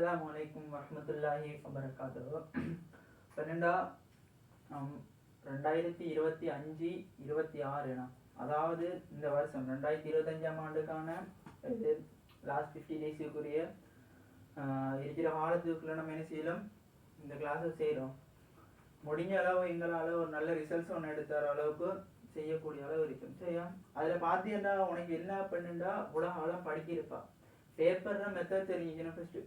Assalamualaikum warahmatullahi wabarakatuh. 2025-26 அதாவது இந்த வருஷம் 2025ஆம் ஆண்டுக்கான இது லாஸ்ட் 50 டேஸுக்குரிய இருக்கிற காலத்துக்குள்ள நம்ம என்ன செய்யலாம், இந்த கிளாஸை செய்கிறோம். முடிஞ்ச அளவு எங்களால் ஒரு நல்ல ரிசல்ட்ஸ் ஒன்று எடுத்துற அளவுக்கு செய்யக்கூடிய அளவு இருக்கும். சரியா? அதில் பார்த்தீங்கன்னா உனக்கு என்ன பண்ணுண்டா உலக ஆழம் படிக்கிருப்பா. பேப்பர் மெத்தட் தெரிஞ்சுக்கணும். ஃபஸ்ட்டு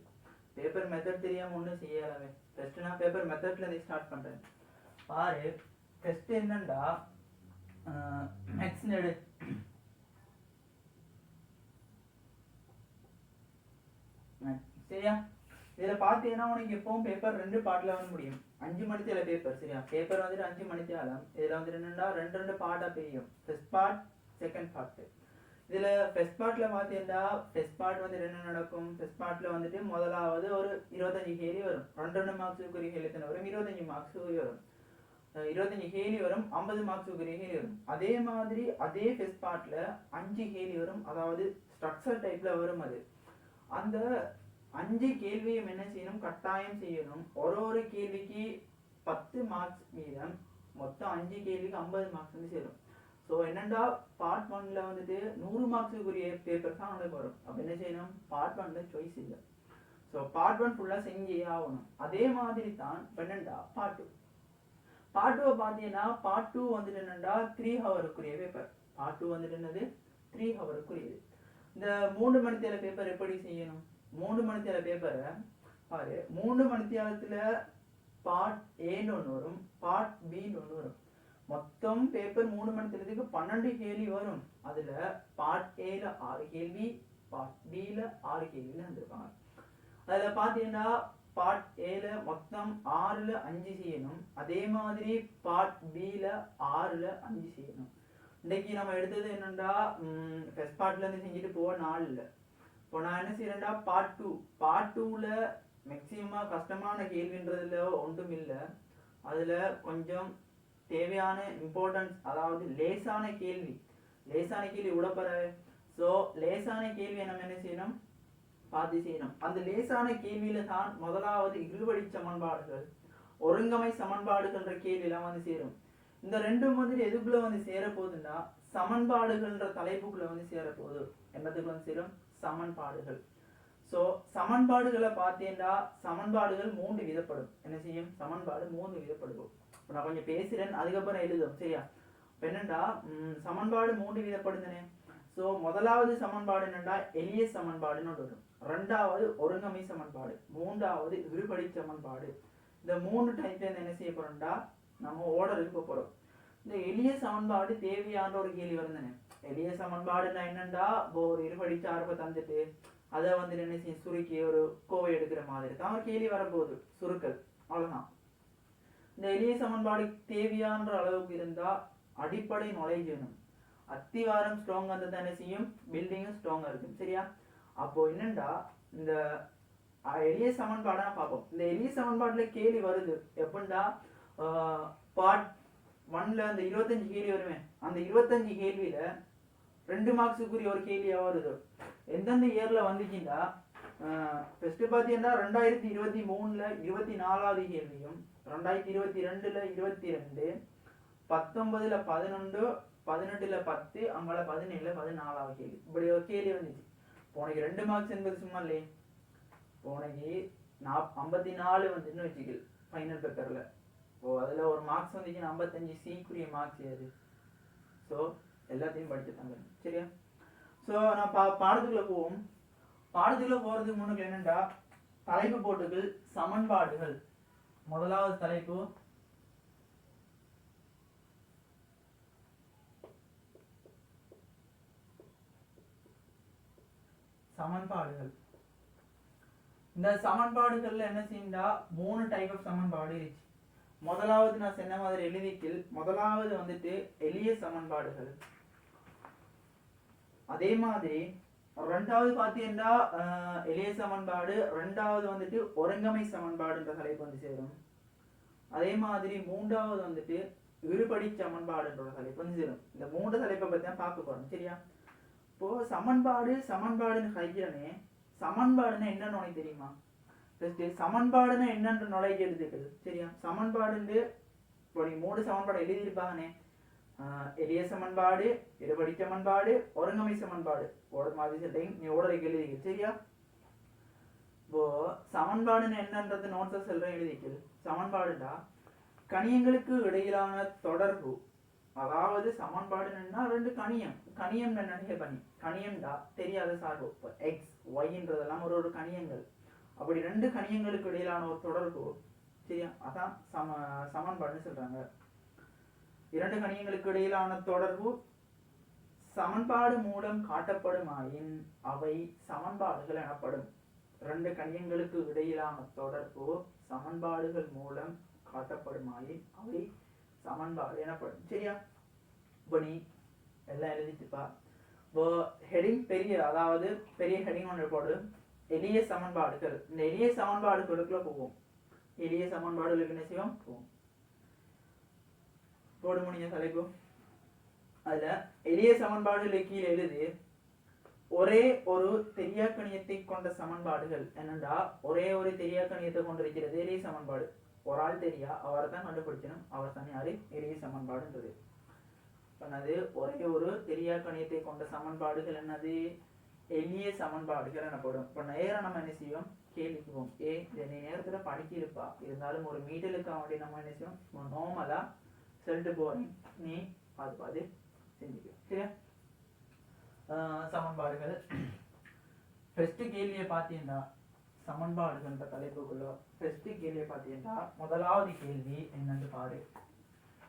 பேப்பர் மெத்தட் தெரியாமல் ஒன்றும் செய்யலாமே. ஃபஸ்ட்டு நான் பேப்பர் மெத்தட்லேருந்து ஸ்டார்ட் பண்ணுறேன். பாரு, ஃபஸ்ட்டு என்னண்டா மேக்ஸ் எடு. சரியா? இதில் பார்த்தீங்கன்னா உனக்கு எப்பவும் பேப்பர் 2 பார்ட்டில் வந்து முடியும். 5 மணித்தேல பேப்பர். சரியா? பேப்பர் வந்துட்டு 5 மணித்தேலம். இதில் வந்துட்டு என்னென்னா 2 பார்ட்டாக பிரியும். First part, second part. இதில் ஃபர்ஸ்ட் பார்ட்டில் பார்த்தீங்கன்னா ஃபர்ஸ்ட் பார்ட் வந்து என்ன நடக்கும்? ஃபர்ஸ்ட் பார்ட்டில் வந்துட்டு முதலாவது ஒரு 25 கேள்வி வரும். 2 மார்க்ஸுக்குரிய கேள்வி எத்தனை வரும்? 25 மார்க்ஸுக்குரிய வரும். 25 கேள்வி வரும், 50 மார்க்ஸுக்குரிய கேள்வி வரும். அதே மாதிரி அதே ஃபர்ஸ்ட் பார்ட்டில் 5 கேள்வி வரும், அதாவது ஸ்ட்ரக்சர் டைப்பில் வரும். அது அந்த 5 கேள்வியும் என்ன செய்யணும்? கட்டாயம் செய்யணும். ஒரு கேள்விக்கு 10 மார்க்ஸ் மீதம் மொத்தம் 5 கேள்விக்கு 50 மார்க்ஸ் வந்து சேரும். ஸோ என்னண்டா பார்ட் 1ல வந்துட்டு 100 மார்க்ஸுக்குரிய பேப்பர் தான் நம்மளுக்கு வரும். அப்போ என்ன செய்யணும்? பார்ட் 1ல சாய்ஸ் இல்லை. ஸோ பார்ட் 1 ஃபுல்லாக செஞ்சே ஆகணும். அதே மாதிரி தான் என்னண்டா பார்ட் 2. பார்ட் 2 பார்த்தீங்கன்னா பார்ட் 2 வந்துட்டு என்னண்டா 3 ஹவருக்குரிய பேப்பர். பார்ட் 2 வந்துட்டு என்னது? 3 ஹவருக்குரியது. இந்த 3 மணித்தேல பேப்பர் எப்படி செய்யணும்? 3 மணித்தேல பேப்பரை பாரு, 3 மணித்தியாலத்தில் பார்ட் ஏன்னு ஒன்று வரும், பார்ட் பின்னு ஒன்று வரும். மொத்தம் பேப்பர் 3 மணித்தியாலத்துக்கு 12 கேள்வி வரும். அதில் பார்ட் ஏல 6 கேள்வி, பார்ட் பியில் 6 கேள்வியில் வந்திருப்பாங்க. அதில் பார்த்தீங்கன்னா பார்ட் ஏல மொத்தம் 6ல் 5 செய்யணும். அதே மாதிரி பார்ட் பியில் 6ல் 5 செய்யணும். இன்னைக்கு நம்ம எடுத்தது என்னண்டா ஃபர்ஸ்ட் பார்ட்லேருந்து செஞ்சுட்டு போக 4 இல்லை. இப்போ நான் என்ன செய்யறேன்டா பார்ட் 2. பார்ட் 2ல மேக்சிமமாக கஷ்டமான கேள்வின்றதுல ஒன்றும் இல்லை. அதில் கொஞ்சம் தேவையான இம்பார்ட்டன்ஸ், அதாவது லேசான கேள்வி விடப்பற. ஸோ லேசான கேள்வியை நம்ம என்ன செய்யணும்? பார்த்து செய்யணும். அந்த லேசான கேள்வியில தான் முதலாவது இருபடி சமன்பாடுகள், ஒருங்கமை சமன்பாடுகள்ன்ற கேள்வியெல்லாம் வந்து சேரும். இந்த 2 வந்து எதுக்குள்ள வந்து சேர போகுதுன்னா சமன்பாடுகள்ன்ற தலைப்புக்குள்ள வந்து சேர போகுது. என்னத்துக்குள்ள வந்து சேரும்? சமன்பாடுகள். ஸோ சமன்பாடுகளை பார்த்தீங்கன்னா சமன்பாடுகள் 3 விதப்படும். என்ன செய்யும்? சமன்பாடு 3 விதப்படுவோம். இப்போ நான் கொஞ்சம் பேசுகிறேன், அதுக்கப்புறம் எழுதும். சரியா? இப்போ என்னண்டா சமன்பாடு 3 விதப்படுதுனே. ஸோ முதலாவது சமன்பாடு என்னண்டா எளிய சமன்பாடுன்னு ஒன்று வரும். 2வது ஒருங்கமை சமன்பாடு, 3வது இருபடி சமன்பாடு. இந்த 3 டைப்ல என்ன செய்ய போறோம்டா நம்ம ஓர்டருக்கு போகிறோம். இந்த எளிய சமன்பாடு தேவையான ஒரு கேள்வி வருதுனே. எளிய சமன்பாடுன்னா என்னண்டா ஒரு இருபடி சார்பை தந்துட்டு அதை வந்து என்ன செய்ய சுருக்கி ஒரு கோவை எடுக்கிற மாதிரி தான் ஒரு கேள்வி வரப்போகுது. சுருக்கல், அவ்வளோதான். இந்த எளிய சமன்பாடு தேவையான அளவுக்கு இருந்தா அடிப்படை நாலேஜ் வேணும். அத்திவாரம் ஸ்ட்ராங்கா இருந்தா என்ன செய்யும்? பில்டிங்கும் ஸ்ட்ராங்கா இருக்கும். சரியா? அப்போ என்னண்டா இந்த எளிய சமன்பாடா பார்ப்போம். இந்த எளிய சமன்பாட்டுல கேள்வி வருது எப்படின்னா பார்ட் 1ல அந்த 25 கேள்வி வருமே. அந்த 25 கேள்வியில 2 மார்க்ஸுக்குரிய ஒரு கேள்வியா வருது. எந்தெந்த இயர்ல வந்துச்சுன்னா ஃபர்ஸ்ட் பார்த்தீங்கன்னா 2023ல 24வது கேள்வியும், 2022ல 22, 19ல 11, 18ல 10, அங்கால 17ல 14வது கேள்வி. இப்படி ஒரு கேள்வி வந்துச்சு. உனக்கு 2 மார்க்ஸ் என்பது சும்மா இல்லையே. உனக்கு 54 வந்துன்னு வச்சுக்கல் ஃபைனல் பேப்பர்ல. ஓ அதில் ஒரு மார்க்ஸ் வந்துச்சுன்னா 55 சிக்குரிய மார்க்ஸ் ஏது. ஸோ எல்லாத்தையும் படிச்சுட்டாங்க. சரியா? ஸோ நான் பாடத்துக்குள்ள போவோம். பாடத்துக்குள்ள போகிறதுக்கு முன்னுக்கு என்னண்டா தலைப்பு போட்டுகள் சமன்பாடுகள். முதலாவது தலைப்பு சமன்பாடுகள். இந்த சமன்பாடுகள்ல என்ன செய்யண்டா 3 டைப் ஆஃப் சமன்பாடு இருக்கு. முதலாவது நான் சொன்ன மாதிரி எழுதிக்கில் முதலாவது வந்துட்டு எளிய சமன்பாடுகள். அதே மாதிரி 2வது பார்த்தீங்கன்னா எளிய சமன்பாடு, 2வது வந்துட்டு ஒருங்கமை சமன்பாடுன்ற தலைப்பு வந்து சேரும். அதே மாதிரி 3வது வந்துட்டு இருபடி சமன்பாடுன்ற தலைப்பு வந்து சேரும். இந்த 3 தலைப்பை பற்றி தான் பார்க்க போறோம். சரியா? இப்போ சமன்பாடுன்னு கைக்கிறனே, சமன்பாடுன்னா என்னன்னு உனக்கு தெரியுமா? ஃபர்ஸ்ட் சமன்பாடுன்னா என்னன்ற நாலேஜ் எழுதுக்கள் சரியா. சமன்பாடுன்னு இப்போ நீ 3 சமன்பாடு எழுதியிருப்பாங்கனே, எளிய சமன்பாடு, இருபடி சமன்பாடு, ஒருங்கமை சமன்பாடு ஒரு மாதிரி சொல்லிங்க நீ ஓடரைக்கு எழுதிக்க சரியா. இப்போ சமன்பாடுன்னு என்னன்றது நோட்ஸை சொல்றேன் எழுதிக்கல். சமன்பாடுடா கணியங்களுக்கு இடையிலான தொடர்பு, அதாவது சமன்பாடுன்னா ரெண்டு கணியம், கணியம் என்ன பண்ணி கணியம்டா தெரியாத சார்பு, இப்போ எக்ஸ் ஒய்ன்றதெல்லாம் ஒரு கணியங்கள், அப்படி ரெண்டு கணியங்களுக்கு இடையிலான ஒரு தொடர்பு சரியா, அதான் சமன்பாடுன்னு சொல்றாங்க. இரண்டு கணியங்களுக்கு இடையிலான தொடர்பு சமன்பாடு மூலம் காட்டப்படுமாயின் அவை சமன்பாடுகள் எனப்படும். ரெண்டு கணியங்களுக்கு இடையிலான தொடர்பு சமன்பாடுகள் மூலம் காட்டப்படுமாயின் அவை சமன்பாடு எனப்படும் சரியா. இப்போ நீ எல்லாம் எழுதிட்டுப்பா. இப்போ ஹெடிங் பெரிய, அதாவது பெரிய ஹெடிங் ஒன்று போடு, எளிய சமன்பாடுகள். இந்த எளிய சமன்பாடுகளுக்குள்ள போவோம். எளிய சமன்பாடுகளுக்கு என்ன செய்வோம் போவோம். போட முடிஞ்ச தலைப்பு அதுல எளிய சமன்பாடுகளை கீழே எழுதி ஒரே ஒரு தெரியாக்கணியத்தை கொண்ட சமன்பாடுகள் என்னண்டா, ஒரே ஒரு தெரியாக்கணியத்தை கொண்டிருக்கிறது எளிய சமன்பாடு. ஒரு ஆள் தெரியா, அவரை தான் கண்டுபிடிக்கணும், அவர் தானே யாரு எளிய சமன்பாடுன்றது. என்னது ஒரே ஒரு தெரியாக்கணியத்தை கொண்ட சமன்பாடுகள் என்னது எளிய சமன்பாடுகள் எனப்படும். இப்போ நேரம் நம்ம என்ன செய்வோம் கேள்விக்குவோம். இந்த நேரத்துல படிக்கிருப்பா, இருந்தாலும் ஒரு மீட்டலுக்கு வேண்டி நம்ம என்ன செய்வோம் நார்மலா சொல்லிட்டு போறேன், நீ பார்த்து செஞ்சுக்க சரியா. சமன்பாடுகள் ஃபர்ஸ்ட் கேள்வியை பார்த்தீங்கன்னா சமன்பாடுகள்ன்ற தலைப்புக்குள்ள ஃபர்ஸ்ட் கேள்வியை பார்த்தீங்கன்னா முதலாவது கேள்வி என்னன்னு பாரு.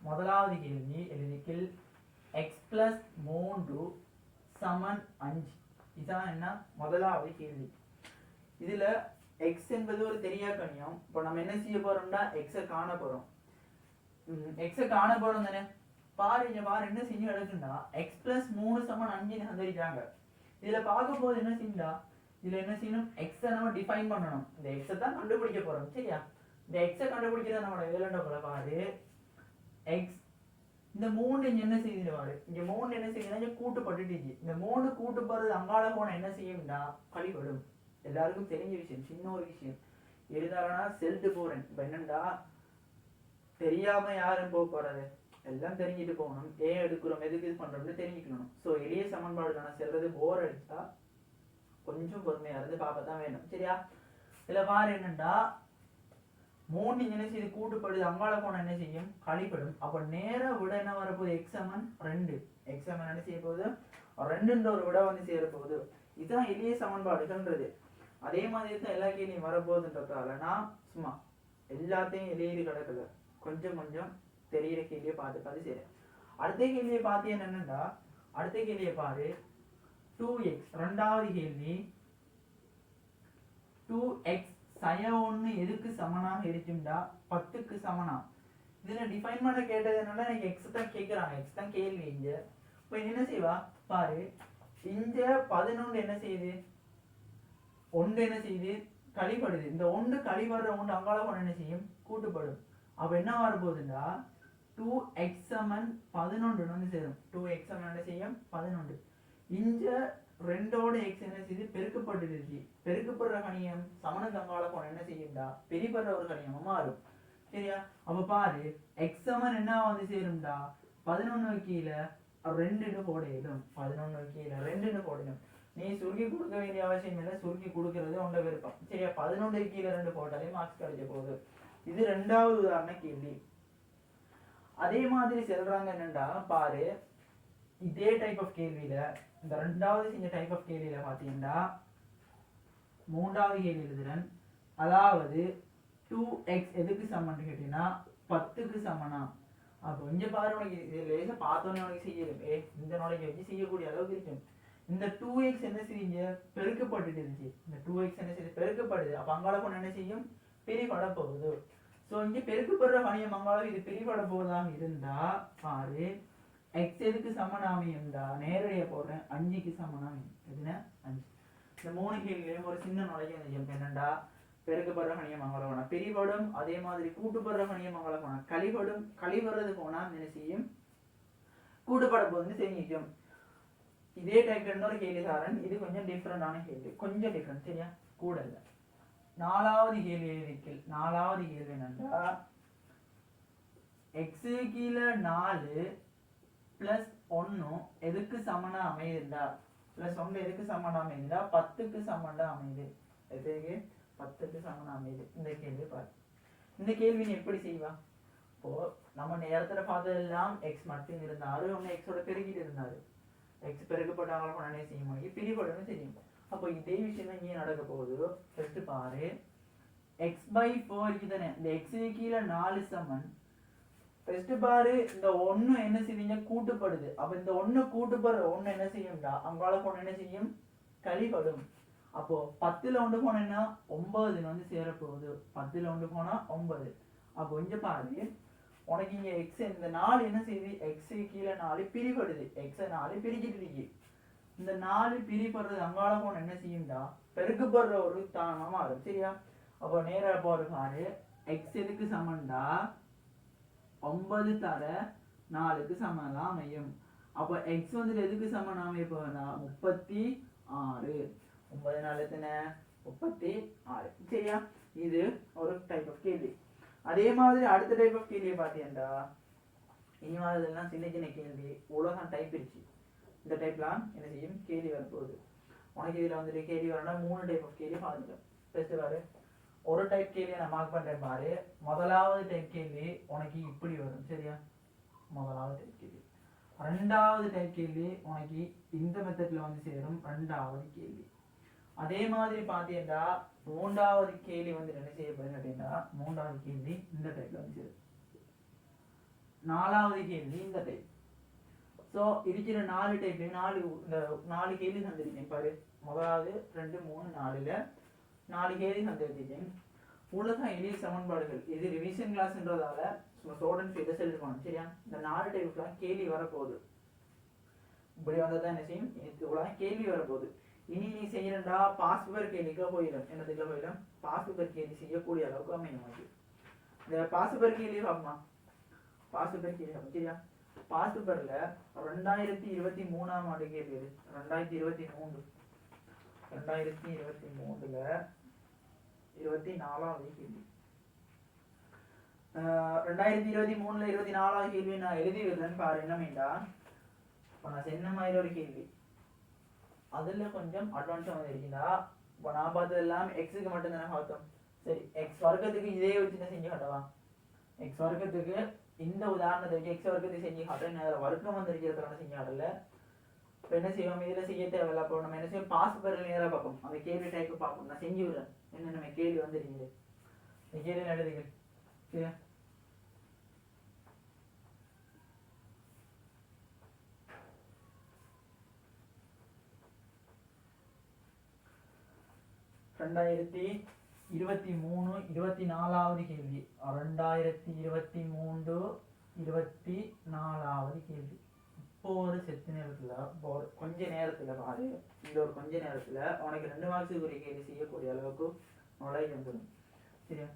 முதலாவது கேள்வி எழுதிக்கில் எக்ஸ் பிளஸ் 3 சமன் 5. இதான் என்ன முதலாவது கேள்வி. இதுல எக்ஸ் என்பது ஒரு தெரியாக்கணியம். இப்போ நம்ம என்ன செய்ய போறோம்னா எக்ஸை காண போறோம். எக்ஸை காண போறோம் தானே. பாரு இங்க பாரு என்ன செஞ்சு எடுக்குன்னா எக்ஸ் பிளஸ் 3 சமன் 5 தந்திருக்காங்க. இதுல பார்க்க போது என்ன செய்யா, இதுல என்ன செய்யணும் எக்ஸை நம்ம டிஃபைன் பண்ணணும். இந்த எக்ஸை தான் கண்டுபிடிக்க போறோம் சரியா. இந்த எக்ஸை கண்டுபிடிக்கிறத நம்மளோட வேலைண்டோட பாரு எக்ஸ் இந்த 3 இங்க என்ன செய்யுது பாரு, இங்க 3 என்ன செய்யுதுன்னா கூட்டுப்பட்டுச்சு. இந்த 3 கூட்டு போறது அங்கால போன என்ன செய்யும்டா கழிவிடும். எல்லாருக்கும் தெரிஞ்ச விஷயம், சின்ன ஒரு விஷயம். இருந்தாலும்னா செல்ட்டு போறேன். இப்ப என்னண்டா தெரியாம யாரும் போக போறது, எல்லாம் தெரிஞ்சுட்டு போகணும். ஏன் எடுக்கிறோம் எதுக்கு இது பண்றோம்னு தெரிஞ்சுக்கணும். ஸோ எளிய சமன்பாடுக்கான செல்றது போர் அடிச்சா கொஞ்சம் பொறுமையா இருந்து பார்க்கத்தான் வேணும் சரியா. இதுல பாரு என்னண்டா 3 என்ன செய்யுது கூட்டுப்படுது, அங்கால போன என்ன செய்யும் கழிப்படும். அப்ப நேர விட என்ன வரப்போகுது எக்ஸ் சமன் 2. எக்ஸ் சமன் என்ன செய்ய போகுது 2ன்ற ஒரு விட வந்து சேர போகுது. இதுதான் எளிய சமன்பாடுகள்ன்றது. அதே மாதிரி தான் எல்லா கேள்வியும் வரப்போகுதுன்றதால நான் சும்மா எல்லாத்தையும் எழுதி கிடக்கல, கொஞ்சம் கொஞ்சம் தெரியிற கேள்வியை பார்த்து சரி. அடுத்த கேள்வியை பார்த்து என்னன்னா அடுத்த கேள்வியை பாரு 2x. ரெண்டாவது கேள்வி 2x sin1 எதுக்கு சமனாக இருக்கும்டா 10க்கு சமனா. இதுல டிஃபைன் பண்ண கேட்டது என்னன்னா எனக்கு எக்ஸ் தான் கேட்குறாங்க, எக்ஸ் தான் கேள்வி. இங்க இப்போ என்ன செய்வா பாரு, இங்க 11 என்ன செய்யுது 1 என்ன செய்யுது கழிப்படுது. இந்த 1 கழிப்படுற 1 அங்கால போன என்ன செய்யும் கூட்டுப்படும். அப்ப என்ன வரப்போகுதுண்டா 2x சமன் 11 வந்து சேரும். 2x சமன் என்ன செய்யும் 11. இங்க 2ஓட x என்ன செய்யுது பெருக்கப்பட்டுருச்சு. பெருக்கப்படுற கணியம் சமனுக்கு அங்கால போன என்ன செய்யும்டா பெரியப்படுற ஒரு கணியமா மாறும் சரியா. அப்ப பாரு x சமன் என்ன வந்து சேரும்டா 11 கீழே 2 போடையிடும். 11 கீழே 2 போடையிடும். நீ சுருக்கி கொடுக்க வேண்டிய அவசியம் இல்லை, சுருக்கி கொடுக்கறது உண்ட விருப்பம் சரியா. 11 கீழே 2 போட்டாலே மார்க்ஸ் கிடைக்க போகுது. இது ரெண்டாவது உதாரண கேள்வி. அதே மாதிரி சொல்றாங்க என்னண்டா பாரு, இதே டைப் ஆஃப் கேள்வியில இந்த ரெண்டாவது செஞ்ச டைப் ஆஃப் கேள்வியில பாத்தீங்கன்னா மூன்றாவது கேள்வி எழுதுறேன். அதாவது 2x எதுக்கு சமன்னு கேட்டீங்கன்னா 10க்கு சமனா. அப்போ இங்க பாரு உனக்கு லேசா பார்த்தோன்னே உனக்கு செய்யணும், இந்த நாளைக்கு வச்சு செய்யக்கூடிய அளவுக்கு இருக்கும். இந்த 2x என்ன செய்யுங்க பெருக்கப்பட்டு இருந்துச்சு. இந்த 2x என்ன செய்யுது பெருக்கப்படுது. அப்ப அங்கால போன என்ன செய்யும் பிரிபட போகுது. ஸோ இங்க பெருக்கப்படுற கணியம் அங்கால இது பிரிபட போவதாக இருந்தா பாரு x எதுக்கு சமனாமியம்டா நேரடியா போடுறேன் 5க்கு சமனாமியம். எதுனா 5. இந்த 3 கேள்வியிலையும் ஒரு சின்ன நுழைஞ்சு என்னண்டா பெருக்கப்படுற கணியம் அங்கால போனா பிரிபடும், அதே மாதிரி கூட்டுப்படுற கணியம் அங்கால போனா கழிபடும். கழிவறது போனா என்ன செய்யும் கூட்டுப்பட போகுதுன்னு தெரிஞ்சிக்கும். இதே டைப்ல இன்னொரு கேள்வி சாரன், இது கொஞ்சம் டிஃப்ரெண்டான கேள்வி, கொஞ்சம் டிஃப்ரெண்ட் சரியா கூட இல்லை. நாலாவது கேள்வி எழுதிக்கல். நாலாவது கேள்வி என்னன்னா x கீழே 4 பிளஸ் 1 எதுக்கு சமனா அமையுதுண்டா? பிளஸ் 1 எதுக்கு சமனா அமையுதுண்டா? 10க்கு சமனா அமையுது. எதுக்கு? 10க்கு சமனா அமையுது. இந்த கேள்வி பாரு. இந்த கேள்வி நீ எப்படி செய்வா? இப்போ நம்ம நேரத்துல பார்த்ததெல்லாம் x மட்டும் இருந்தாரு, ஒன்னு x ஓட பெருகிட்டு இருந்தாரு. x பெருக்கப்பட்டாலும் உடனே செய்ய முடியும், பிரிபடணும் தெரியும். அப்போ இதே விஷயம் தான் இங்கே நடக்க போகுது. ஃபர்ஸ்ட் பாரு, x/4 இருக்குதானே, இந்த x கீழே 4 சமன். ஃபர்ஸ்ட் பாரு, இந்த 1 என்ன செய்வீங்க? கூட்டுப்படுது. அப்ப இந்த 1 கூட்டுப்படுற 1 என்ன செய்யும்டா? அங்கால போன என்ன செய்யும்? கழிப்படும். அப்போ 10ல 1 போனேன்னா 9 வந்து சேரப்போகுது. 10ல 1 போனா 9. அப்போ இங்க பாரு, உனக்கு இங்க x இந்த 4 என்ன செய்யுது? x கீழே 4 பிரிபடுது. x 4 பிரிக்கிட்டு இருக்கு. இந்த 4 பிரிபடுறது அங்கால போன என்ன செய்யும்டா? பெருக்கப்படுற ஒரு தானமா மாறும். சரியா? அப்போ நேரா போற பாரு, x எதுக்கு சமன்டா? 9 தர 4க்கு சமனா அமையும். அப்போ x வந்து எதுக்கு சமனா அமைய போகுதுன்னா 36. 9 4 எத்தனை? 36. சரியா? இது ஒரு டைப் ஆஃப் கேள்வி. அதே மாதிரி அடுத்த டைப் ஆஃப் கேள்வியை பார்த்தீங்கன்னா, இனி மாதிரிலாம் சின்ன சின்ன கேள்வி உலகம் டைப் இருக்கு. இந்த டைப்லாம் என்ன செய்யும்? கேள்வி வரப்போகுது. உனக்கு இதுல வந்துட்டு கேள்வி வரணும்னா 3 டைப் ஆஃப் கேள்வி பார்த்துக்கலாம். ஃபர்ஸ்ட் பாரு, ஒரு டைப் கேள்வியை நான் மார்க் பண்றேன் பாரு. முதலாவது டைப் கேள்வி உனக்கு இப்படி வரும். சரியா? முதலாவது டைப் கேள்வி. ரெண்டாவது டைப் கேள்வி உனக்கு இந்த மெத்தட்ல வந்து சேரும். ரெண்டாவது கேள்வி. அதே மாதிரி பார்த்தீங்கன்னா மூன்றாவது கேள்வி வந்து என்ன செய்யப்படுது அப்படின்னா, மூன்றாவது கேள்வி இந்த டைப்ல வந்து சேரும். நாலாவது கேள்வி இந்த டைப். ஸோ இருக்கிற 4 டைப்ல இந்த 4 கேள்வி தந்திருக்கேன் பாரு. முதலாவது 2 3 4ல 4 கேள்வி தந்திருக்கேன். உலக எளிய சமன்பாடுகள் இது ரிவிஷன் கிளாஸ்ன்றதால ஸ்டூடெண்ட்ஸ் இதை செலுத்தணும். சரியா? இந்த 4 டைப்லாம் கேள்வி வரப்போகுது. இப்படி வந்ததான் என்ன செய்யும்? இவ்வளோ கேள்வி வரப்போகுது. இனி நீ செய்யறா பாஸ் பேப்பர் கேள்விக்கு போயிடும். என்னதுக்குள்ள போயிடும்? பாஸ் பேப்பர் கேள்வி செய்யக்கூடிய அளவுக்கு அமையும். இந்த பாஸ் பேப்பர் கேள்வி பார்ப்போமா? பாஸ் பேப்பர் கேள்வி பார்ப்போம். சரியா? பாஸ் பேப்பர்ல 2023ஆம் ஆண்டு கேள்வி இது. 2023 2023ல 24வது கேள்வி. 2023ல 24வது கேள்வி நான் எழுதி விடுறேன்னு பாரு. என்னமேண்டா இப்போ நான் சொன்ன மாதிரி ஒரு கேள்வி அதுல கொஞ்சம் அட்வான்ஸா வந்து இருக்குதா? இப்போ நான் பார்த்தது எல்லாம் எக்ஸுக்கு மட்டும் தானே பார்த்தோம். சரி, எக்ஸ் வர்க்கத்துக்கு இதே வச்சு செஞ்சு காட்டவா? எக்ஸ் வர்க்கத்துக்கு இந்த உதாரணத்துக்கு எக்ஸ் வர்க்கத்துக்கு செஞ்சு காட்டுறேன். அதில் வர்க்கம் வந்து இருக்கிறதுனால செஞ்சு காட்டல. இப்போ என்ன செய்வோம்? இதில் செய்ய தேவையில்ல. அப்போ நம்ம என்ன செய்வோம்? பாஸ் பேப்பர் நேராக பார்ப்போம். அந்த கேள்வி டைப்பு பார்ப்போம். நான் செஞ்சு விடுறேன். என்ன நம்ம கேள்வி வந்துருக்கீங்க? இந்த கேள்வி எழுதுங்க. சரியா? ரெண்டாயிரத்தி 23 24வது கேள்வி. 2023 24வது கேள்வி. இப்போ ஒரு செத்து நேரத்துல கொஞ்ச நேரத்துல பாரு. இந்த ஒரு கொஞ்ச நேரத்துல உனக்கு 2 மார்க்ஸுக்கு ஒரு கேள்வி செய்யக்கூடிய அளவுக்கு நுழைவு வந்துடும். சரியா?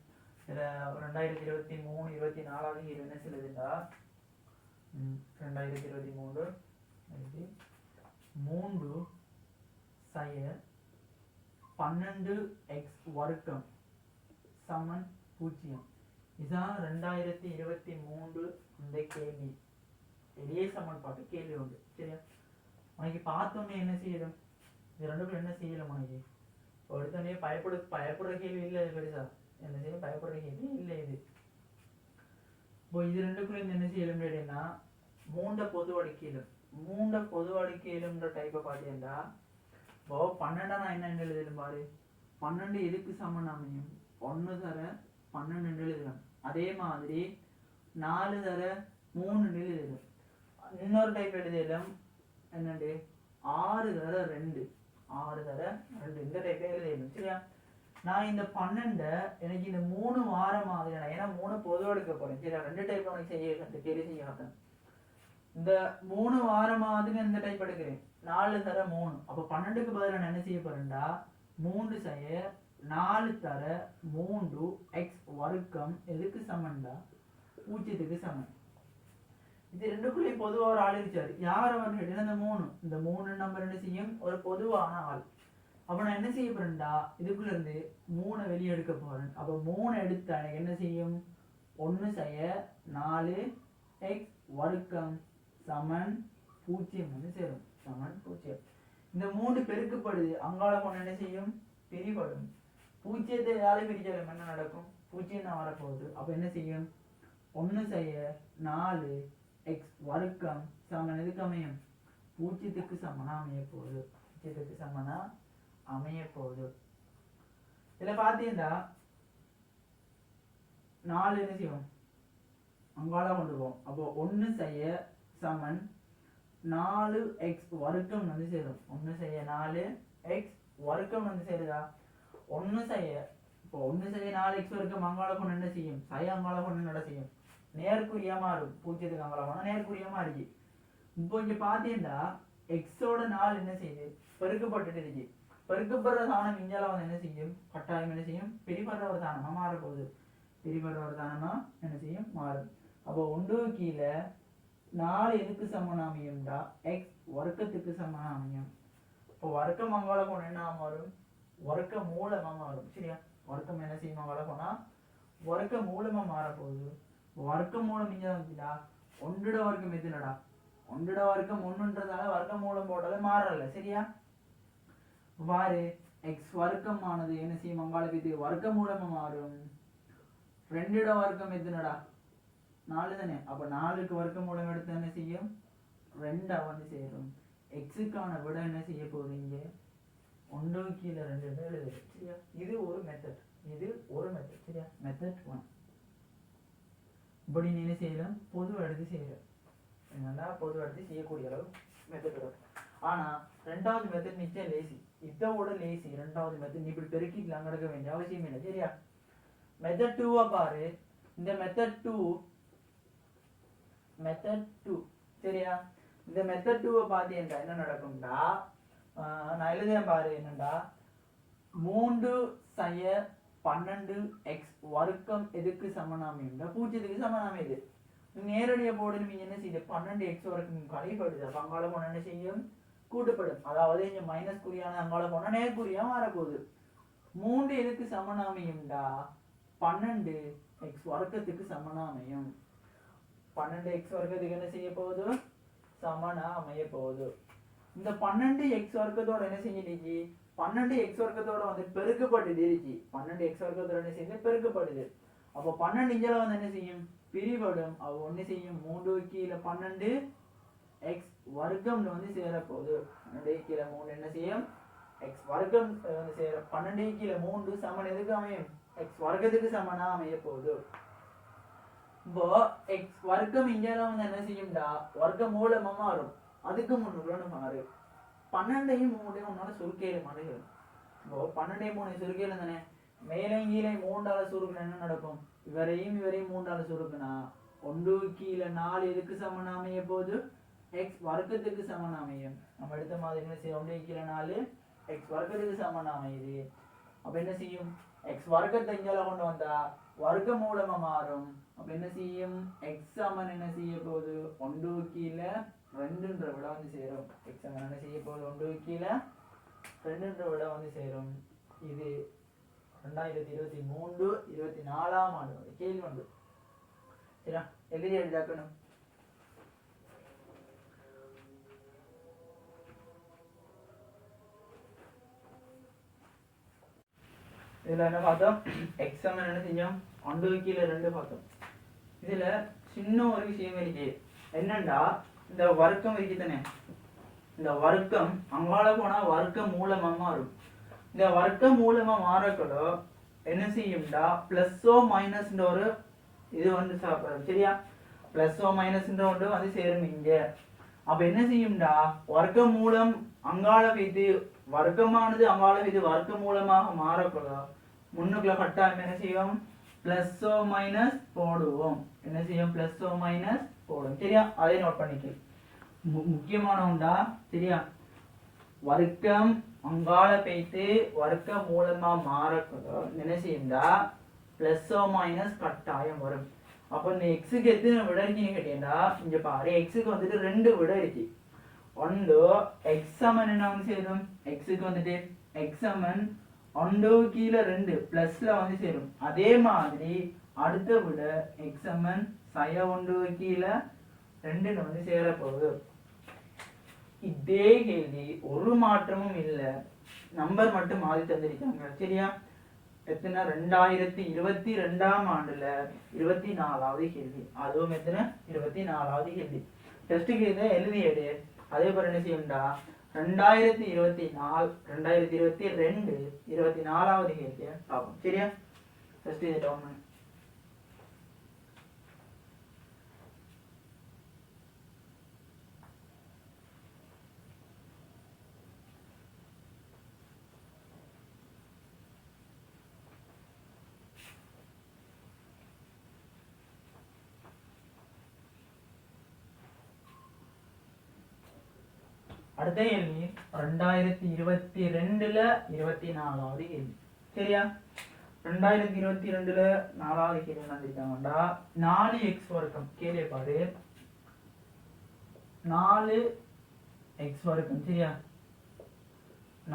இதுல 2023 24வது கேள்வி என்ன சொல்லுதுண்டா, 2023 3 சய 12x வர்க்கம் சமன் 0. இதுதான் 2023 இந்த கேள்வி. எளிய சமன்பாட்டு கேள்வி உண்டு. சரியா? உனக்கு பார்த்தோன்னே என்ன செய்யணும்? இது ரெண்டுக்குள்ள என்ன செய்யலாம்? உனக்கு எடுத்தோடனே பயப்படுற கேள்வி இல்லை. இது பெருசா என்ன செய்யணும்? பயப்படுற கேள்வி இல்லை இது. இப்போ இது ரெண்டுக்குள்ள என்ன செய்யலும் அப்படின்னா, மூண்ட பொது அடுக்கியலும். மூண்ட பொது அடுக்கியலும்ன்ற டைப்பை பார்த்தீங்கன்னா, இப்போ 12 நான் என்ன எழுதலும் பாரு. 12 எதுக்கு சமன் அமையும்? 1 தர 12 எழுதலாம். அதே மாதிரி 4 தர 3 எழுதலாம். இன்னொரு டைப் எழுதலாம் என்னண்டு 6 தர 2 6 தர 2 இந்த டைப் எழுதலாம். சரியா? நான் இந்த 12 எனக்கு இந்த 3 வார மாதிரி, ஏன்னா 3 பொதுவாக எடுக்க போறேன். சரியா? 2 டைப்ல உனக்கு செய்ய கேள்வி செய்ய மாட்டேன். இந்த 3 வார மாதிரி இந்த டைப் எடுக்கிறேன். 4 தர 3. அப்போ 12க்கு பதிலாக நான் என்ன செய்ய போறேன்டா 3 செய்ய 4 தர 3x வர்க்கம் எதுக்கு சமன்டா? 0க்கு சமன். இது ரெண்டுக்குள்ளேயும் பொதுவாக ஒரு ஆள் இருக்காரு. யார் அவர்? இந்த 3 நம்பர் என்ன செய்யும்? ஒரு பொதுவான ஆள். அப்போ நான் என்ன செய்ய போறேன்டா, இதுக்குள்ள இருந்து 3 வெளியே எடுக்க போறேன். அப்போ 3 எடுத்தா எனக்கு என்ன செய்யும், 1 செய்ய 4 எக்ஸ் வர்க்கம் சமன் 0 வந்து சேரும். சமன் 0. இந்த 3 பெருக்கப்படுது, அங்கால போன என்ன செய்யும், பிரிபடும். 0 யாரை பிரிச்சாலும் என்ன நடக்கும், 0 தான் வரப்போகுது. அப்போ என்ன செய்யும், 1 செய்ய 4 எக்ஸ் வர்க்கம் சமன் எதுக்கு அமையும், 0க்கு சமனா அமைய போகுது. 0க்கு சமனா அமைய போகுது. இதுல பாத்தீங்கன்னா 4 என்ன செய்வோம், அங்கால கொண்டு போவோம். அப்போ 1 செய்ய சமன் 4 எக்ஸ் வர்க்கம் வந்து சேரும். 1 செய்ய 4 எக்ஸ் வர்க்கம் வந்து சேருதா. 1 செய்ய இப்போ 1 செய்ய 4 எக்ஸ் வர்க்கம் அங்கால கொண்டு என்ன செய்யும், சை அங்கால கொண்டு என்ன செய்யும், நேர்குறியா மாறும். 0க்கு அங்கால போனா நேர்குறியா மாறிச்சு. இப்போ இங்க பாத்தீங்கன்னா எக்ஸோட 4 என்ன செய்யுது, பெருக்கப்பட்டுட்டு இருக்கு. பெருக்கப்படுற தானம் இஞ்சால வந்து என்ன செய்யும், கட்டாயம் என்ன செய்யும், பிரிபடுற ஒரு தானமா மாறப்போகுது. பிரிபடுற ஒரு தானமா என்ன செய்யும், மாறும். அப்போ 1 கீழே 4 எதுக்கு சமனா அமையும்டா, எக்ஸ் வர்க்கத்துக்கு சமனா அமையும். இப்போ வர்க்கம் அங்கால போனா என்ன மாறும், வர்க்க மூலமா மாறும். சரியா, வர்க்கம் என்ன செய்யும் அங்கால போனா வர்க்க மூலமா மாறப்போகுது. வர்க்க மூலம் இங்க வந்துடா, 1 வர்க்கம் எதுனடா, 1 வர்க்கம் 1ன்றதால வர்க்க மூலம் போட்டாலே மாறல. சரியா, வாரு எக்ஸ் வர்க்கம் ஆனது என்ன செய்யும் அங்காளுக்கு இது வர்க்க மூலமா மாறும். 2 வர்க்கம் எதுனடா, 4 தானே. அப்ப 4க்கு வர்க்க மூலம் எடுத்து என்ன செய்யும், 2 வந்து சேரும். எக்ஸுக்கான விட என்ன செய்ய போகுது, இங்க 1 கீழே 2 எழுது. சரியா, இது ஒரு மெத்தட், இது ஒரு மெத்தட். சரியா, மெத்தட் 1. இப்படி நீ என்ன செய்யலாம், பொது எடுத்து செய்யலாம். நல்லா பொது எடுத்து செய்யக்கூடிய அளவு மெத்தட் வரும். ஆனா 2வது மெத்தட் நிச்சயம் லேசி, இதோட லேசி. 2வது மெத்தட் நீ இப்படி பெருக்கிக்கலாம் கிடக்க வேண்டிய அவசியம் இல்லை. சரியா, மெத்தட் 2 பாரு. இந்த மெத்தட் 2 சரியா, இந்த மெத்தட் 2 பார்த்தீங்கன்னா என்ன நடக்கும்டா, நான் எழுதுறேன் பாரு. என்னண்டா, 3 செய்ய 12 எக்ஸ் வர்க்கம் எதுக்கு சமனாமையும்டா, 0க்கு சமனாமையுது. நேரடியா போடு, நீங்க என்ன செய்யுது, 12 எக்ஸ் வர்க்கம் கழிப்படுது. அப்ப அங்கால போனா என்ன செய்யும், கூட்டப்படும். அதாவது இங்க மைனஸ் குறியான அங்கால போனா நேர்குறியா மாறப்போகுது. 3 எதுக்கு சமனாமையும்டா, 12 எக்ஸ் வர்க்கத்துக்கு சமனாமையும். 12 எக்ஸ் வர்க்கத்துக்கு என்ன செய்ய போகுது, சமனா அமைய போகுது. இந்த 12 எக்ஸ் வர்க்கத்தோட என்ன செஞ்சிருச்சு, 12 எக்ஸ் வர்க்கத்தோட வந்து பெருக்கப்பட்டு இருச்சு. 12 எக்ஸ் வர்க்கத்தோட என்ன செய்யுது, பெருக்கப்படுது. அப்போ 12 இஞ்சல வந்து என்ன செய்யும், பிரிபடும். அவ ஒண்ணு செய்யும், 3 கீழே 12 எக்ஸ் வர்க்கம்னு வந்து சேரப்போகுது. 12 கீழே 3 என்ன செய்யும், எக்ஸ் வர்க்கம் வந்து சேர. 12 கீழே 3 சமன் எதுக்கு அமையும், எக்ஸ் வர்க்கத்துக்கு சமனா அமைய போகுது. இப்போ எக்ஸ் வர்க்கம் இங்கெல்லாம் வந்து என்ன செய்யும்டா, வர்க்க மூலமா மாறும். அதுக்கு முன்னுக்குள்ள மாறு. 12ஐயும் 3ஐயும் உன்னால சுருக்கையில மாறுகிறது. இப்போ 12ஐயும் 3 சுருக்கையில தானே, மேலே கீழே 3ஆல சுருக்குனா என்ன நடக்கும், இவரையும் 3ஆல சுருக்குனா 1 கீழே 4 எதுக்கு சமனா அமைய போகுது, எக்ஸ் வர்க்கத்துக்கு சமனா அமையும். நம்ம எடுத்த மாதிரி என்ன செய்யும், 1 கீழே 4 எக்ஸ் வர்க்கத்துக்கு சமனா அமையுது. அப்ப என்ன செய்யும், எக்ஸ் வர்க்கத்தை இங்கால கொண்டு வந்தா வர்க்க மூலமா மாறும். அப்ப என்ன செய்யும், எக்ஸ் சமன் என்ன செய்ய போகுது, 1 கீழே 2ன்ற விட வந்து சேரும். எக்ஸ் சமன் என்ன செய்ய போகுது, 1 கீழே 2ன்ற விட வந்து சேரும். இது 2023-24ஆம் ஆண்டு கேள்வி வந்து. சரியா, எழுதி எழுதாக்கணும். இதுல என்ன பார்த்தோம், எக்ஸ் சமன் என்ன செஞ்சோம், 1 கீழே 2 பார்த்தோம். இதுல சின்ன ஒரு விஷயம் இருக்கு. என்னண்டா, இந்த வர்க்கம் இருக்கு தானே, இந்த வர்க்கம் அங்கால போனா வர்க்க மூலமா மாறும். இந்த வர்க்க மூலமா மாறக்கூட என்ன செய்யும்டா, பிளஸ்ஸோ மைனஸ்ன்ற ஒரு இது வந்து சாப்பிடும். சரியா, பிளஸ்ஸோ மைனஸ்ன்ற ஒன்று வந்து சேரும் இங்க. அப்ப என்ன செய்யும்டா, வர்க்க மூலம் அங்கால இது வர்க்கமானது அங்கால இது வர்க்க மூலமாக மாறக்கூட முன்னுக்குள்ள கட்டாயம் என்ன செய்யும், பிளஸ்ஸோ மைனஸ் போடுவோம். என்ன செய்யும், பிளஸ்ஸோ மைனஸ் போடும். சரியா, அதை நோட் பண்ணிக்க. முக்கியமான உண்டா. சரியா, வர்க்கம் அங்கால போயிட்டு வர்க்க மூலமா மாறக்கூட என்ன செய்யும்டா, பிளஸ்ஸோ மைனஸ் கட்டாயம் வரும். அப்போ இந்த எக்ஸுக்கு எத்தனை விட இருக்குன்னு கேட்டீங்கன்னா, இங்க பாரு, எக்ஸுக்கு வந்துட்டு 2 விட இருக்கு. ஒன்று எக்ஸ் சமன் என்ன வந்து சேரும், எக்ஸுக்கு வந்துட்டு எக்ஸ் சமன் ஒன்று கீழே 2 பிளஸ்ல வந்து சேரும். அதே மாதிரி அடுத்த விட எக்ஸ் சமன் சய 1 கீழே 2 வந்து சேர போகுது. இதே கேள்வி ஒரு மாற்றமும் இல்லை, நம்பர் மட்டும் மாறி தந்திருக்காங்க. சரியா? எத்தனை 2022ஆம் ஆண்டுல 24வது கேள்வி. அதுவும் எத்தனை 24வது கேள்வி. டெஸ்ட் கேள்வி எழுதியது. அதே போல என்ன செய்யும்டா 2024 2022 24வது கேள்வியை பார்ப்போம். சரியா? ஃபர்ஸ்ட் இதை டவுன் பண்ணு. அடுத்த கேள்வி 2022ல 24வது கேள்வி. சரியா? 2022ல 4வது கேள்வி வந்துட்டாங்கடா 4x வர்க்கம். கேள்வி பாரு, 4x வர்க்கம். சரியா?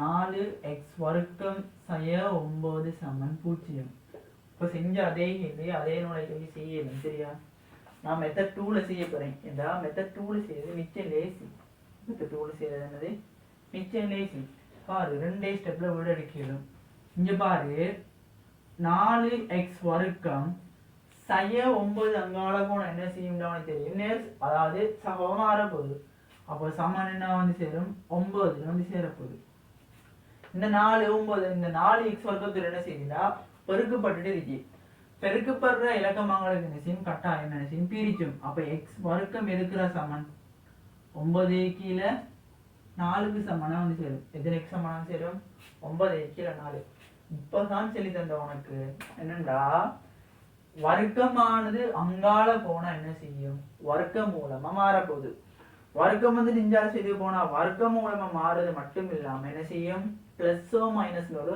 4x வர்க்கம் சய 9 சமன் 0. இப்போ செஞ்ச அதே கேள்வி அதே கேள்வி செய்யணும். சரியா? நான் மெத்தட் 2ல செய்ய போறேன். ஏண்டா மெத்தட் 2ல செய்யறது மிச்சம் லேசி. மெத்தட் 2ல செய்யறது என்னது மிச்சம் லேசி. பாரு 2 ஸ்டெப்ல விட எடுக்கணும். இங்க பாரு 4x வர்க்கம் சய 9 அங்கால போன என்ன செய்யும்னு தெரியும். அதாவது சமமாற போகுது. அப்போ சமன் என்ன வந்து சேரும் 9 வந்து சேர போகுது. இந்த 4 9 இந்த 4x வர்க்கத்துல என்ன செய்யுதுன்னா பெருக்கப்பட்டுட்டு இருக்கு. பெருக்கப்படுற இலக்கமாங்களுக்கு என்ன செய்யும் கட்டாயம் என்ன செய்யும் பிரிக்கும். அப்ப x வர்க்கம் எதுக்குற சமன் 9 கீழே 4க்கு சமனா வந்து சேரும். எத்தனை x சமனா சேரும் 9 கீழே 4. இப்பதான் சொல்லி தந்த உனக்கு என்னண்டா வர்க்கமானது அங்கால போனா என்ன செய்யும் வர்க்க மூலமா மாறப்போகுது. வர்க்கம் வந்து நெஞ்சால செய்து போனா வர்க்க மூலமா மாறுறது மட்டும் இல்லாம என்ன செய்யும் பிளஸோ மைனஸ் ஒரு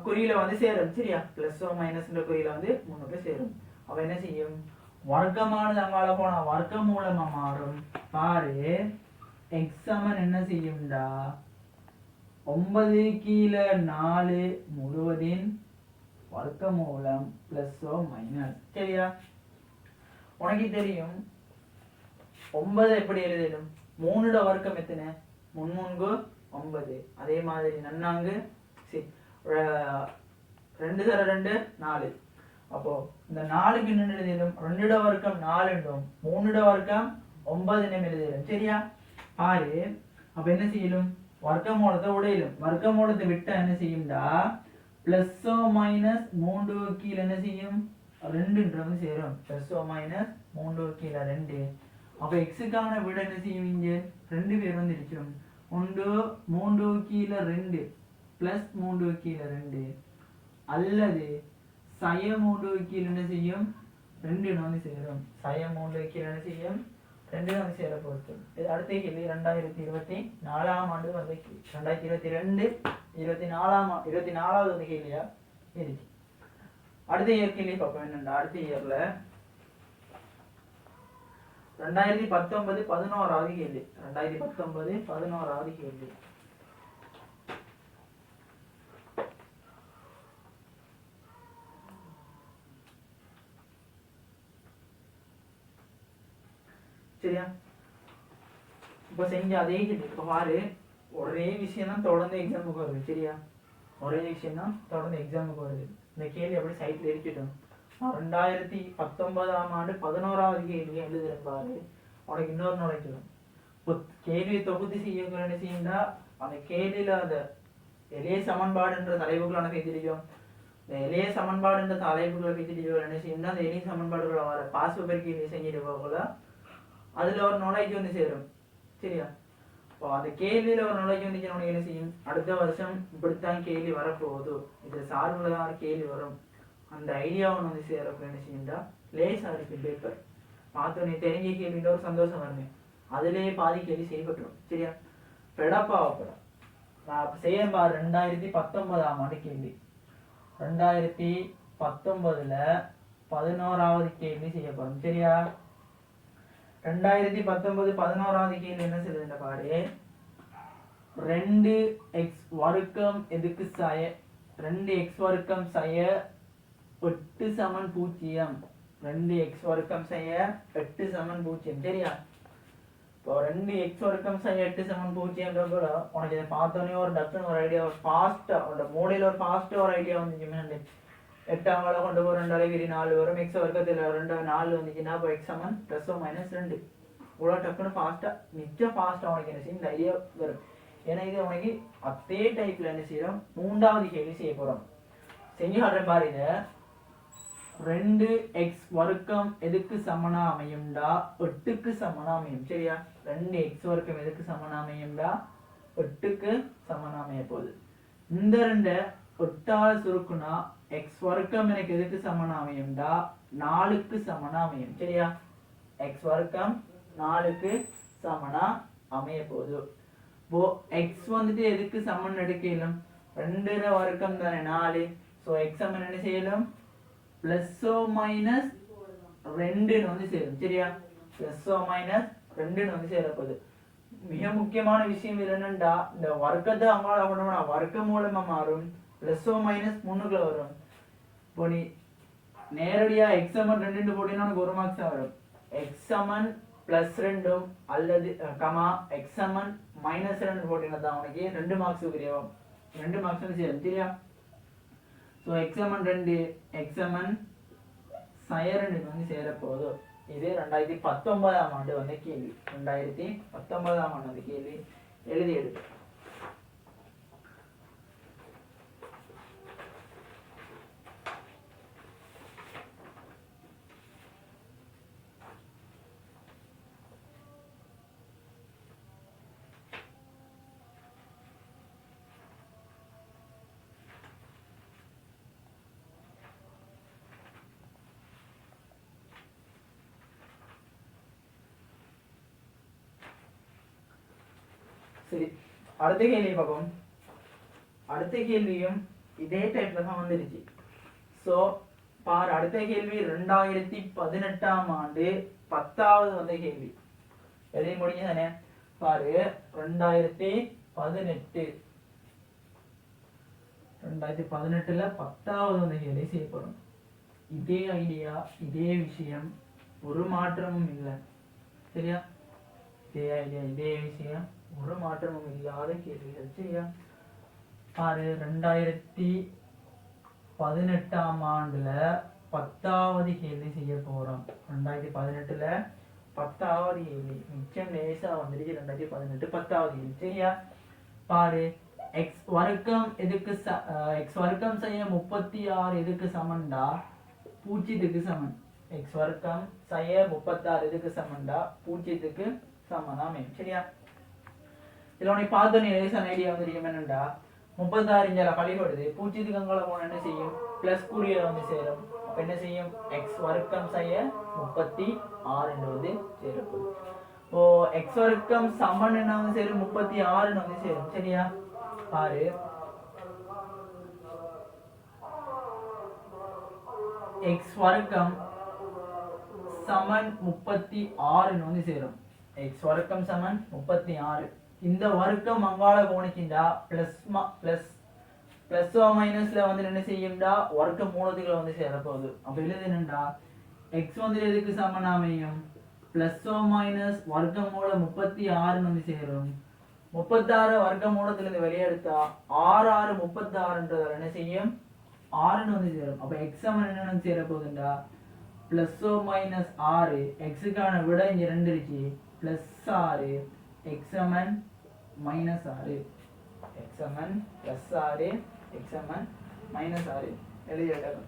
குறியில வந்து சேரும். சரியா? பிளஸோ மைனஸ் குறியில வந்து முன்னுக்கு சேரும். அவ என்ன செய்யும் வர்க்கமானது அங்கால போனா வர்க்க மூலமா மாறும். பாரு எக்ஸ் சமன் என்ன செய்யும்டா 9 கீழே 4 முழுவதின் வர்க்க மூலம் பிளஸோ மைனஸ். சரியா? உனக்கு தெரியும் 9 எப்படி எழுதிடும் 3 வர்க்கம் எத்தனை 3 9. அதே மாதிரி நன்னாங்கு 2 தர 2 4. அப்போ இந்த 4க்கு என்ன எழுதிடும் 2 வர்க்கம் 4 என்றும் 3 வர்க்கம் 9 எழுதிடும். சரியா? பாரு அப்ப என்ன செய்யணும் வர்க்கமூலத்தை உடையிலும். வர்க்கமூலத்தை விட்டா என்ன செய்யும்டா பிளஸோ மைனஸ் 3 கீழே என்ன செய்யும் 2 சேரும். பிளஸோ மைனஸ் 3 கீழே 2. அப்ப எக்ஸுக்கான விட என்ன செய்யும் இங்க 2 பேர் வந்து இருக்கும். 3 கீழே 2 பிளஸ் 3 கீழே 2 அல்லது சய 3 கீழே என்ன செய்யும் 2 வந்து சேரும். சய 3 கீழே என்ன செய்யும் 2 வந்து சேர போகுது. இது அடுத்த கேள்வி 2024ஆம் ஆண்டு வந்து 2022 24வது கேள்வியா இருக்கு. அடுத்த இயர் கேள்வி பார்ப்போம். என்னண்டா அடுத்த இயர்ல 2019 11வது கேள்வி. 2019 11வது கேள்வி. சரியா? இப்ப செஞ்ச அதே கேள்வி. இப்ப பாரு ஒரே விஷயம் தான் தொடர்ந்து எக்ஸாமுக்கு வருது. சரியா? ஒரே விஷயம் தான் தொடர்ந்து எக்ஸாமுக்கு வருது. இந்த கேள்வி அப்படி சைட்ல இருக்கட்டும். 2019ஆம் ஆண்டு 11வது கேள்வி எழுதுறேன் பாரு. உனக்கு இன்னொரு நுழைக்கணும். இப்போ கேள்வியை தொகுதி செய்ய என்ன செய்யும்டா அந்த கேள்வியில அந்த எளிய சமன்பாடு என்ற தலைப்புகள் எனக்கு தெரியும். இந்த எளிய சமன்பாடு என்ற தலைப்புகளை தெரியும் என்ன செய்யும்னா அந்த எளிய சமன்பாடுகளை வர பாஸ் பெருக்கி செஞ்சிட்டு போகல அதுல ஒரு நுழைக்கு வந்து சேரும். சரியா? இப்போ அந்த கேள்வியில ஒரு நுழைக்கு வந்து என்ன செய்யும் அடுத்த வருஷம் இப்படித்தான் கேள்வி வரப்போகுது, இதுல சார்புல தான் கேள்வி வரும் அந்த ஐடியாவை வந்து சேரப்போ என்ன செய்யும்டா லேசா இருக்கு பேப்பர் பார்த்தோன்னே தெரிஞ்ச கேள்வின்ற ஒரு சந்தோஷம் வருமே அதுலேயே பாதி கேள்வி செய்யப்பட்டுரும். சரியா? பெடப்பாவப்படும் நான் செய்ய பாரு 2019ஆம் ஆண்டு கேள்வி. 2019ல 11வது கேள்வி செய்யப்படும். சரியா? 2019 11வது கேள்வி என்ன சொல்லுதுன்ற பாரு 2x வர்க்கம் எதுக்கு சய 2x வர்க்கம் சய 8 சமன் 0. 2x வர்க்கம் சய 8 சமன் 0. சரியா? இப்போ 2x வர்க்கம் சய 8 சமன் 0 கூட உனக்கு இதை பார்த்தோன்னே ஒரு டக்குன்னு ஒரு ஐடியா ஃபாஸ்டா ஒரு மூளையில ஒரு ஃபாஸ்டா ஒரு ஐடியா வந்துச்சு. 8ஆம் வேலை கொண்டு போய் 2 அளவு 4 வரும். x வர்க்கத்தில் 2 4 வந்துச்சுன்னா இப்போ x சமன் +−2. இவ்வளோ டக்குன்னு ஃபாஸ்டா மிச்சம் ஃபாஸ்டா உனக்கு என்ன செய்யும் இந்த ஐடியா வரும். ஏன்னா இது உனக்கு அதே டைப்ல என்ன செய்யறோம் 3வது கேள்வி செய்ய போறோம். செஞ்சு காட்டுறேன் பாருங்க. 2x வர்க்கம் எதுக்கு சமனா அமையும்டா 8க்கு சமனா அமையும். சரியா? 2x வர்க்கம் எதுக்கு சமனா அமையும்டா 8க்கு சமனா அமைய போகுது. இந்த 2 8ஆல சுருக்குனா x வர்க்கம் எனக்கு எதுக்கு சமனா அமையும்டா 4க்கு சமனா அமையும். சரியா? x வர்க்கம் 4க்கு சமனா அமைய போகுது. இப்போ x வந்துட்டு எதுக்கு சமன் எடுக்கலாம் 2 வர்க்கம் தானே 4. ஸோ x சமன் என்ன செய்யலாம் +−2 வந்து சேரும். சரியா? +−2 வந்து சேரப்போகுது. மிக முக்கியமான விஷயம் என்னன்னா இந்த வர்க்கத்தை அங்கால கொண்டோம்னா வர்க்க மூலமா மாறும். +−3 முன்னுக்குள்ள வரும். இப்போ நீ நேரடியா x சமன் 2 போட்டீங்கன்னா உனக்கு 1 மார்க்ஸ் தான் வரும். x சமன் +2 அல்லது x சமன் -2 போட்டீங்கன்னா தான் உனக்கு 2 மார்க்ஸ் உரியவும் 2 மார்க்ஸ் வந்து சேரும். சரியா? ஸோ x சமன் 2 x சமன் -2 வந்து சேரப்போகுது. இது 2019ஆம் ஆண்டு வந்த கேள்வி. 2019ஆம் ஆண்டு வந்த கேள்வி எழுதி எடுத்து சரி. அடுத்த கேள்வி பார்ப்போம். அடுத்த கேள்வியும் இதே டைப்ல தான் வந்துருச்சு. ஸோ பாரு, அடுத்த கேள்வி 2018ஆம் ஆண்டு 10வது வந்த கேள்வி. எழுதி முடிஞ்சு தானே? பாரு 2018ல 10வது வந்த கேள்வி செய்ய போறோம். இதே ஐடியா இதே விஷயம் ஒரு மாற்றமும் இல்லை. சரியா? இதே ஐடியா இதே விஷயம் ஒரு மாற்றமும் இல்லாத கேள்விகள். சரியா? பாரு 2018ஆம் ஆண்டுல 10வது கேள்வி செய்ய போறோம். 2018ல 10வது கேள்வி மிச்சம் லேசா வந்துருச்சு. 2018 10வது கேள்வி. சரியா? பாரு x வர்க்கம் எதுக்கு x வர்க்கம் செய்ய 36 எதுக்கு சமன்டா 0க்கு சமன். x வர்க்கம் செய்ய 36 எதுக்கு சமன்டா 0க்கு சமனாமே. சரியா? இதுல உனக்கு பார்த்தோன்னே லேசான ஐடியா வந்துருக்கும். என்னண்டா 36 இஞ்சால கழிப்படுது 0க்கு அங்கால போன என்ன செய்யும் பிளஸ் கூடிய வந்து சேரும். அப்ப என்ன செய்யும் x வர்க்கம் செய்ய 36 வந்து சேரும். ஓ x வர்க்கம் சமன் என்ன வந்து சேரும் 36 வந்து சேரும். சரியா? பாரு x வர்க்கம் சமன் 36 வந்து சேரும். x வர்க்கம் சமன் 36. இந்த வர்க்கம் அங்கால போனிச்சுண்டா பிளஸ் மைனஸ்ல வந்து என்ன செய்யும்டா வர்க்க மூலத்துக்குள்ள வந்து சேரப்போகுது. அப்ப எழுதுனண்டா x வந்து எதுக்கு சமன் அமையும் +−, வர்க்க மூலம் 36 வந்து சேரும். 36 வர்க்க மூலத்துல இருந்து வெளியெடுத்தா 6 6 36 என்ன செய்யும் 6 வந்து சேரும். அப்ப x சமன் என்ன சேர போகுதுண்டா +−6. x-க்கான விட இங்க 2 இருக்கு. +6 x சமன் -6. x சமன் +6 x சமன் -6 எழுதிடலாம்.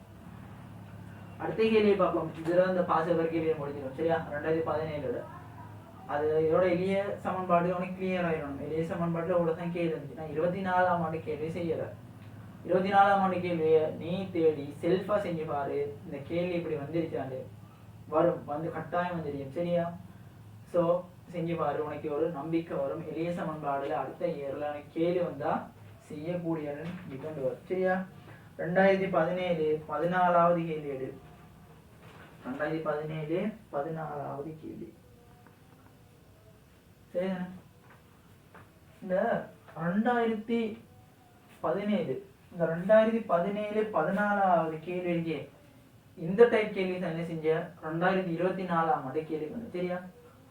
அடுத்த கேள்வியை பார்ப்போம். இதுல இந்த பாசவர் கேள்வியை முடிஞ்சிடும். சரியா? 2017 அது இதோட எளிய சமன்பாடு உனக்கு கிளியர் ஆயிடும். எளிய சமன்பாட்டுல இவ்வளவு தான் கேள்வி இருந்துச்சு. நான் 24ஆம் ஆண்டு கேள்வி செய்யல. 24ஆம் ஆண்டு கேள்வியை நீ தேடி செல்ஃபா செஞ்சு பாரு. இந்த கேள்வி இப்படி வந்துருச்சாண்டு வரும் வந்து கட்டாயம் வந்துடும். சரியா? ஸோ செஞ்சு பாரு, உனக்கு ஒரு நம்பிக்கை வரும். எளிய சமன்பாடுல அடுத்த இயர்ல கேள்வி வந்தா செய்யக்கூடிய டிபெண்ட் வரும். சரியா? 2017 14வது கேள்வி எடு. 2017 14வது கேள்வி. சரி, இந்த 2017 இந்த 2017 14வது கேள்வியே இந்த டைப் கேள்வி தான் என்ன செஞ்ச 2024ஆம் ஆண்டு கேள்வி வந்து சரியா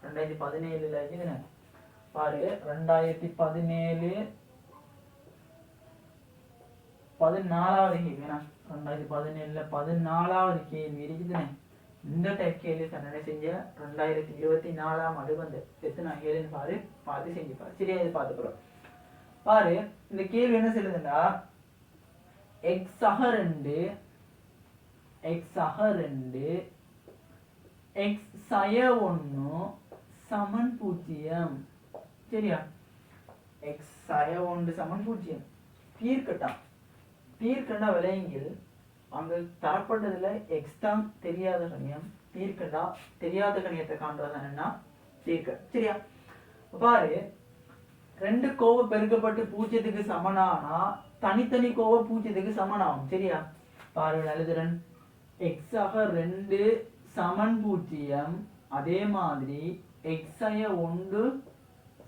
2017ல இதுன பாரு 2017 14வது கேள்வி என்ன 2017ல 14வது கேள்வி இருக்குதுனே இந்த டைப் கேள்வி தான் என்ன செஞ்ச 2024ஆம் ஆண்டு வந்து எத்தனை கேள்வின்னு பாரு பார்த்து செஞ்சு பாரு சரியா இது பார்த்துக்கிறோம் பாரு இந்த கேள்வி என்ன சொல்லுதுன்னா x சக 2 x சக 2 x சய 1 சமன் 0 சரியா x சய 1 சமன் 0 தீர்க்கண்டா விளையங்கில் அங்க தரப்பட்டதுல x தான் தெரியாத கணியம் தீர்க்கண்டா தெரியாத கணியத்தை காண்றது என்னன்னா தீர்க்க சரியா பாரு ரெண்டு கோவை பெருக்கப்பட்டு 0க்கு சமனானா தனித்தனி கோவை 0க்கு சமனாகும் சரியா பாரு எழுதுறேன் x ஆக 2 சமன் 0 அதே மாதிரி x ஆய 1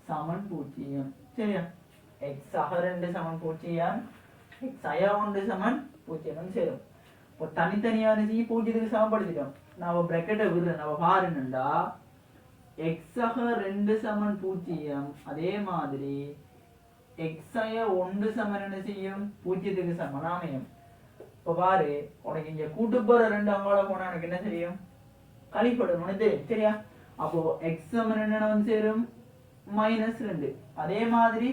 சமன் 0 சரியா x ஆக 2 சமன் 0 x ஆய 1 சமன் 0 சேரும் இப்போ தனித்தனியான சி 0க்கு சமப்படுத்திட்டோம் நான் பிராக்கெட்டை விடுறேன் நம்ம பாருங்கடா x ஆக 2 சமன் 0 அதே மாதிரி x ஆய 1 சமன் என்ன செய்யும் 0க்கு சமன் அமையும் இப்போ பாரு உனக்கு இங்க கூட்டுப்புற 2 அங்கால போனா எனக்கு என்ன செய்யும் கழிப்படும் உனக்கு தெரியும் சரியா அப்போ x சமன் என்ன வந்து சேரும் -2 அதே மாதிரி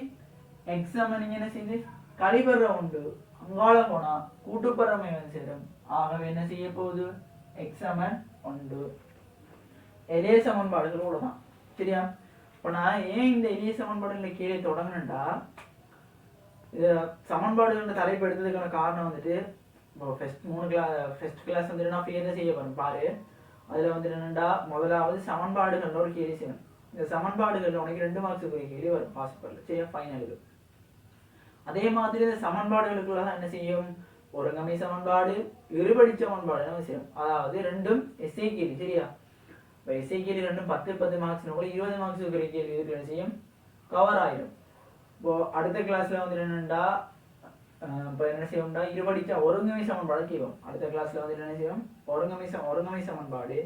x சமன் இங்க என்ன செய்யுது கழிப்பற உண்டு அங்கால போனா கூட்டுப்புறமை வந்து சேரும் ஆகவே என்ன செய்ய போகுது x சமன் 1 எளிய சமன்பாடுகள் உள்ளதான் சரியா இப்போ நான் ஏன் இந்த எளிய சமன்பாடுகளை கீழே தொடங்கினேன்டா சமன்பாடுகள் தலைப்பு எடுத்ததுக்கான காரணம் வந்துட்டு இப்போ ஃபர்ஸ்ட் கிளாஸ் வந்துட்டு நான் ஃபியர் செய்ய போறேன் பாரு அதுல வந்துட்டு என்னடா முதலாவது சமன்பாடுகள் ஒரு கேள்வி செய்யணும் இந்த சமன்பாடுகள் உனக்கு 2 மார்க்ஸுக்கு ஒரு கேள்வி வரும் பாசிபிள் சரியா ஃபைனலுக்கு அதே மாதிரி இந்த சமன்பாடுகளுக்குள்ள என்ன செய்யும் ஒருங்கமை சமன்பாடு இருபடி சமன்பாடு என்ன செய்யும் அதாவது ரெண்டும் எஸ்ஐ கேள்வி சரியா இப்போ எஸ்ஐ கேள்வி ரெண்டும் 10 மார்க்ஸ் கூட 20 மார்க்ஸுக்கு ஒரு கேள்வி என்ன செய்யும் கவர் ஆயிடும் இப்போ அடுத்த கிளாஸ்ல வந்து என்னண்டா இப்போ என்ன செய்யும்டா இருபடிச்ச ஒருங்கமை சமன்பாடு கேட்கும் அடுத்த கிளாஸ்ல வந்து என்ன செய்யும் ஒருங்கமை சமன்பாடு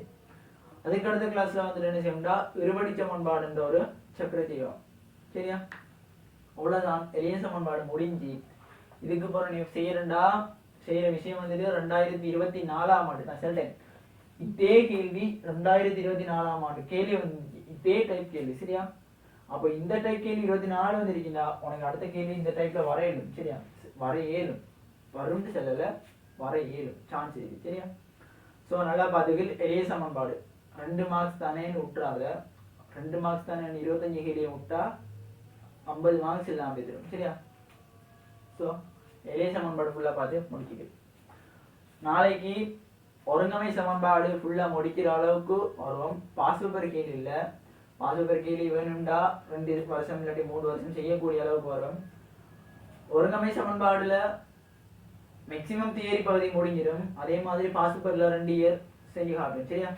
அதுக்கு அடுத்த கிளாஸ்ல வந்து என்ன செய்யும்டா இருபடி சமன்பாடுன்ற ஒரு சாப்டர் செய்யும் சரியா அவ்வளவுதான் எளிய சமன்பாடு முடிஞ்சு இதுக்கு அப்புறம் நீ செய்யற விஷயம் வந்துட்டு 2024ஆம் ஆண்டு நான் சொல்றேன் இதே கேள்வி 2024ஆம் ஆண்டு கேள்வி வந்து இதே டைப் கேள்வி சரியா அப்போ இந்த டைப் கேள்வி 24 வந்திருக்கீங்களா உனக்கு அடுத்த கேள்வி இந்த டைப்ல வர இயலும் சரியா வர இயலும் வரும்னு சொல்லல வர இயலும் சான்ஸ் இருக்கு சரியா ஸோ நல்லா பார்த்துக்கில் எளிய சமன்பாடு 2 மார்க்ஸ் தானேன்னு விட்டுறாத 2 மார்க்ஸ் தானே 25 கேள்வியை விட்டா 50 மார்க்ஸ் இல்லாம போயிடும் சரியா ஸோ எளிய சமன்பாடு ஃபுல்லா பார்த்து முடிச்சுக்கு நாளைக்கு ஒருங்கமை சமன்பாடு ஃபுல்லா முடிக்கிற அளவுக்கு வருவோம் பாசுபர் கேள்வி இல்லை பாசுபர் கேள்வி வேணும்டா 2 வருஷம் இல்லாட்டி 3 வருஷம் செய்யக்கூடிய அளவுக்கு வரும் ஒருங்கமை சமன்பாடுல மேக்சிமம் தியரி பகுதி முடிஞ்சிடும் அதே மாதிரி பாசுபர்ல 2 இயர் செஞ்சு காட்டும் சரியா